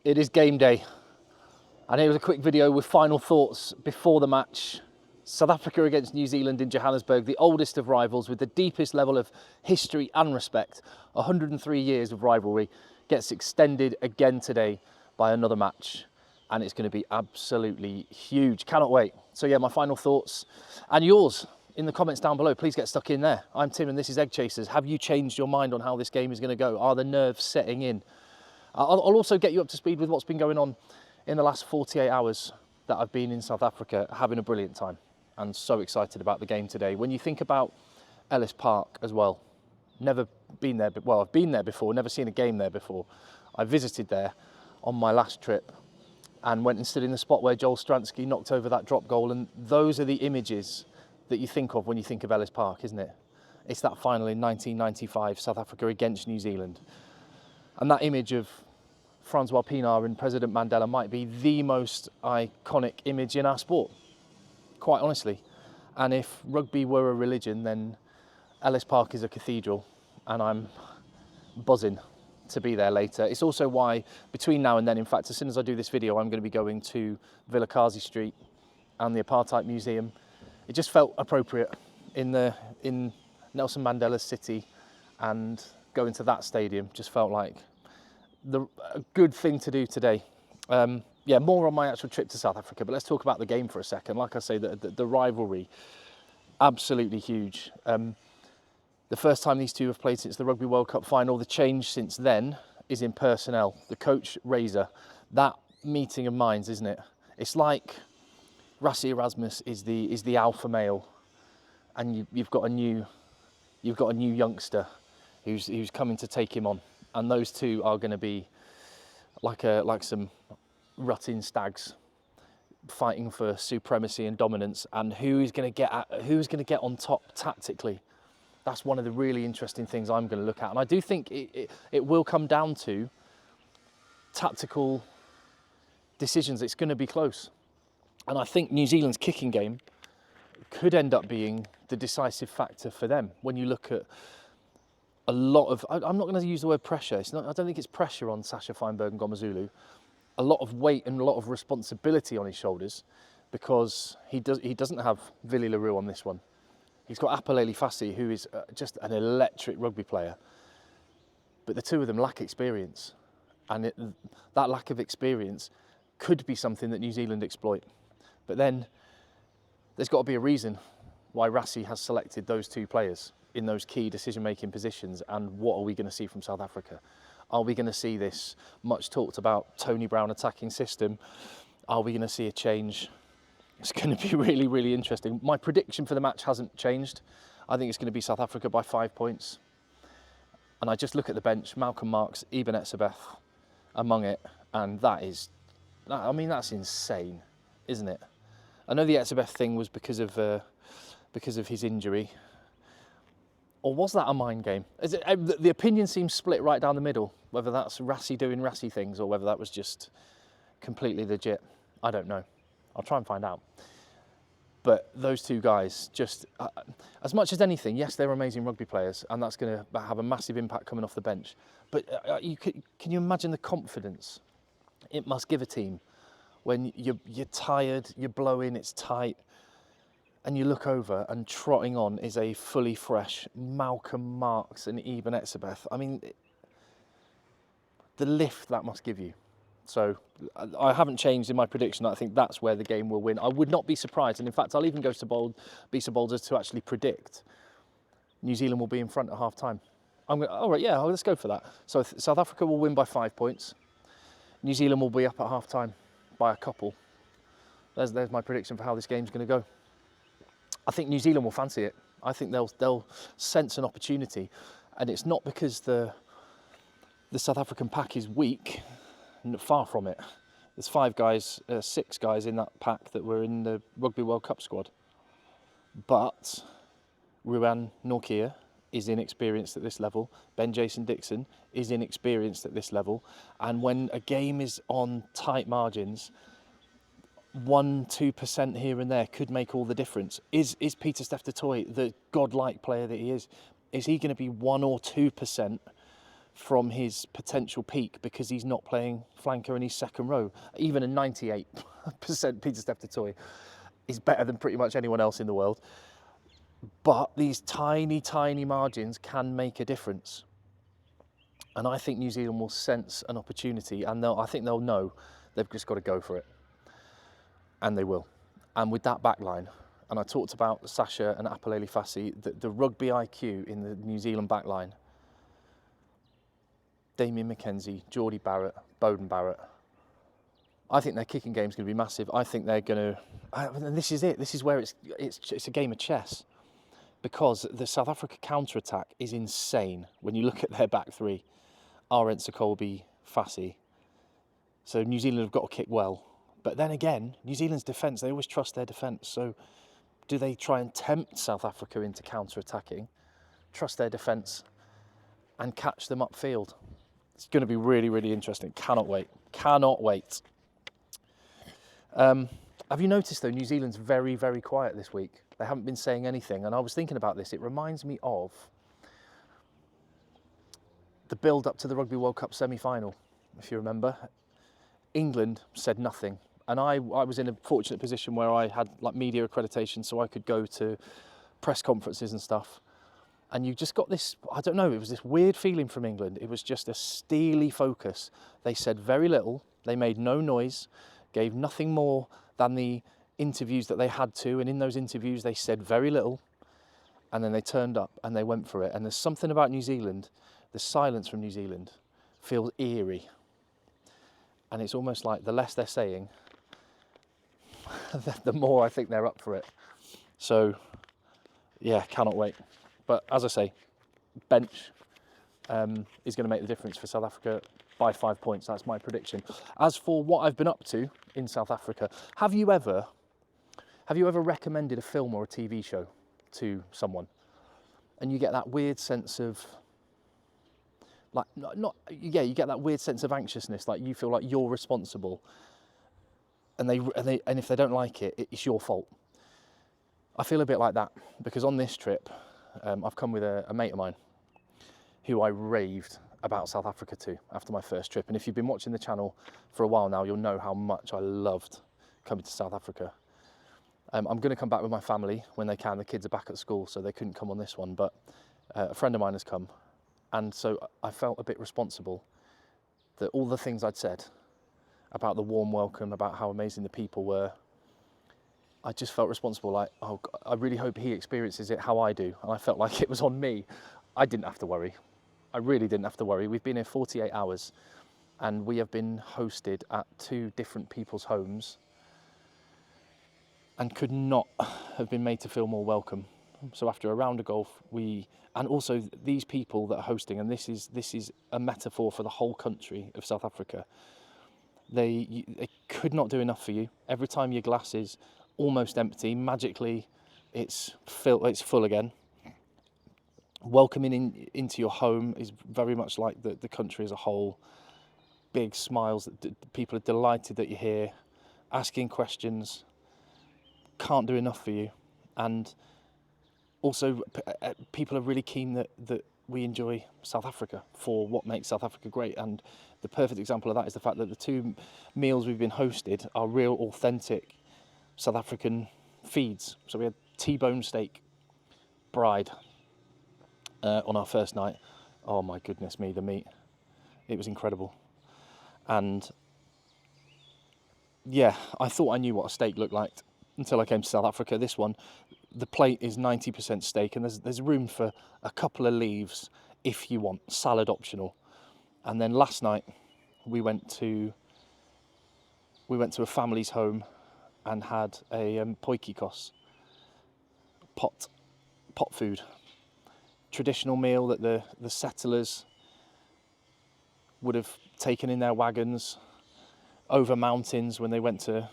It is game day. And here was a quick video with final thoughts before the match. South Africa against New Zealand in Johannesburg, the oldest of rivals with the deepest level of history and respect. 103 years of rivalry gets extended again today by another match. And it's going to be absolutely huge. Cannot wait. So yeah, my final thoughts and yours in the comments down below. Please get stuck in there. I'm Tim and this is Egg Chasers. Have you changed your mind on how this game is going to go? Are the nerves setting in? I'll also get you up to speed with what's been going on in the last 48 hours that I've been in South Africa, having a brilliant time and so excited about the game today. When you think about Ellis Park as well, never been there, well, I've been there before, never seen a game there before. I visited there on my last trip and went and stood in the spot where Joel Stransky knocked over that drop goal, and those are the images that you think of when you think of Ellis Park, isn't it? It's that final in 1995, South Africa against New Zealand. And that image of Francois Pienaar and President Mandela might be the most iconic image in our sport, quite honestly. And if rugby were a religion, then Ellis Park is a cathedral, and I'm buzzing to be there later. It's also why between now and then, in fact, as soon as I do this video, I'm going to be going to Vilakazi Street and the Apartheid Museum. It just felt appropriate in Nelson Mandela's city, and going to that stadium just felt like a good thing to do today. Yeah, more on my actual trip to South Africa, but let's talk about the game for a second. Like I say, the rivalry, absolutely huge. The first time these two have played since the Rugby World Cup final. The change since then is in personnel. The coach, Razor, that meeting of minds, isn't it? It's like Rassie Erasmus is the alpha male, and you've got a new youngster who's coming to take him on. And those two are going to be like some rutting stags fighting for supremacy and dominance. And who's going to get on top tactically? That's one of the really interesting things I'm going to look at. And I do think it will come down to tactical decisions. It's going to be close. And I think New Zealand's kicking game could end up being the decisive factor for them. When you look at a lot of, I'm not going to use the word pressure. I don't think it's pressure on Sasha Feinberg and Ngomazulu. A lot of weight and a lot of responsibility on his shoulders, because he doesn't have Willie le Roux on this one. He's got Apalele Fassi, who is just an electric rugby player. But the two of them lack experience, and that lack of experience could be something that New Zealand exploit. But then there's got to be a reason why Rassie has selected those two players in those key decision-making positions. And what are we going to see from South Africa? Are we going to see this much talked about Tony Brown attacking system? Are we going to see a change? It's going to be really, really interesting. My prediction for the match hasn't changed. I think it's going to be South Africa by 5 points. And I just look at the bench, Malcolm Marx, Eben Etzebeth among it, and that's insane, isn't it? I know the Etzebeth thing was because of his injury. Or was that a mind game? The opinion seems split right down the middle, whether that's Rassie doing Rassie things or whether that was just completely legit. I don't know. I'll try and find out. But those two guys, just as much as anything, yes, they're amazing rugby players, and that's going to have a massive impact coming off the bench. But can you imagine the confidence it must give a team when you're tired, you're blowing, it's tight, and you look over and trotting on is a fully fresh Malcolm Marx and Eben Etzebeth. I mean, the lift that must give you. So I haven't changed in my prediction. I think that's where the game will win. I would not be surprised, and in fact, I'll even be so bold as to actually predict New Zealand will be in front at half time. All right, yeah, let's go for that. So South Africa will win by 5 points. New Zealand will be up at half time by a couple. There's my prediction for how this game's going to go. I think New Zealand will fancy it. I think they'll sense an opportunity, and it's not because the South African pack is weak. Far from it. There's 6 guys in that pack that were in the Rugby World Cup squad. But Ruan Nortje is inexperienced at this level. Ben Jason Dixon is inexperienced at this level. And when a game is on tight margins, 1-2% here and there could make all the difference. Is Pieter-Steph du Toit, the godlike player that he is he going to be 1 or 2% from his potential peak because he's not playing flanker in his second row. Even a 98% Peter Steph Toy is better than pretty much anyone else in the world. But these tiny, tiny margins can make a difference. And I think New Zealand will sense an opportunity, and I think they'll know they've just got to go for it. And they will. And with that back line, and I talked about Sasha and Apolele Fassi, the rugby IQ in the New Zealand back line, Damien McKenzie, Geordie Barrett, Bowden Barrett. I think their kicking game's going to be massive. I think they're going to, and this is it. This is where it's a game of chess, because the South Africa counter-attack is insane when you look at their back three. Arendse, Colby, Fassi. So New Zealand have got to kick well. But then again, New Zealand's defence, they always trust their defence. So do they try and tempt South Africa into counter-attacking, trust their defence, and catch them upfield? It's going to be really, really interesting. Cannot wait. Cannot wait. Have you noticed, though, New Zealand's very, very quiet this week? They haven't been saying anything. And I was thinking about this. It reminds me of the build-up to the Rugby World Cup semi-final, if you remember. England said nothing. And I was in a fortunate position where I had like media accreditation, so I could go to press conferences and stuff. And you just got this, I don't know, it was this weird feeling from England. It was just a steely focus. They said very little. They made no noise, gave nothing more than the interviews that they had to. And in those interviews, they said very little. And then they turned up and they went for it. And there's something about New Zealand, the silence from New Zealand feels eerie. And it's almost like the less they're saying, the more I think they're up for it. So, yeah, cannot wait. But as I say, bench is going to make the difference for South Africa by 5 points. That's my prediction. As for what I've been up to in South Africa, have you ever recommended a film or a TV show to someone, and you get that weird sense of you get that weird sense of anxiousness, like you feel like you're responsible, and if they don't like it, it's your fault. I feel a bit like that because on this trip, I've come with a mate of mine who I raved about South Africa to after my first trip. And if you've been watching the channel for a while now, you'll know how much I loved coming to South Africa. I'm going to come back with my family when they can. The kids are back at school, so they couldn't come on this one. But a friend of mine has come. And so I felt a bit responsible that all the things I'd said about the warm welcome, about how amazing the people were, I just felt responsible, like, oh, I really hope he experiences it how I do. And I felt like it was on me. I didn't have to worry. I really didn't have to worry. We've been here 48 hours and we have been hosted at 2 different people's homes and could not have been made to feel more welcome. So after a round of golf, and also these people that are hosting, and this is a metaphor for the whole country of South Africa, they could not do enough for you. Every time your glass is almost empty, magically it's full again. Welcoming into your home is very much like the country as a whole. Big smiles, people are delighted that you're here, asking questions, can't do enough for you. And also people are really keen that we enjoy South Africa for what makes South Africa great. And the perfect example of that is the fact that the 2 meals we've been hosted are real authentic South African feeds. So we had T-bone steak, bride, on our first night. Oh my goodness me, the meat. It was incredible. And yeah, I thought I knew what a steak looked like until I came to South Africa. This one, the plate is 90% steak, and there's room for a couple of leaves if you want, salad optional. And then last night we went to a family's home and had a poikikos, pot food, traditional meal that the settlers would have taken in their wagons over mountains when they went to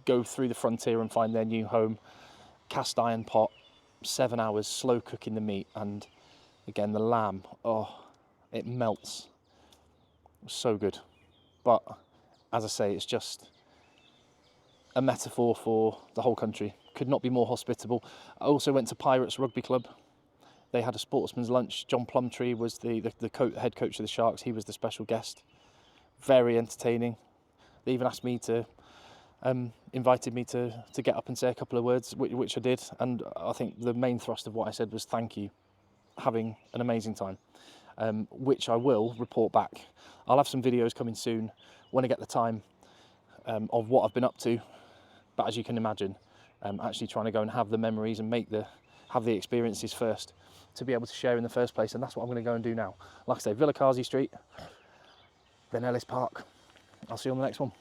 go through the frontier and find their new home. Cast iron pot, 7 hours, slow cooking the meat, and again the lamb, oh, it melts. It was so good. But as I say, it's just a metaphor for the whole country. Could not be more hospitable. I also went to Pirates Rugby Club. They had a sportsman's lunch. John Plumtree was the head coach of the Sharks. He was the special guest. Very entertaining. They even asked me to, invited me to get up and say a couple of words, which I did. And I think the main thrust of what I said was thank you. Having an amazing time, which I will report back. I'll have some videos coming soon when I get the time of what I've been up to. But as you can imagine, actually trying to go and have the memories and have the experiences first to be able to share in the first place, and that's what I'm going to go and do now. Like I say, Villa Carsey Street, then Ellis Park. I'll see you on the next one.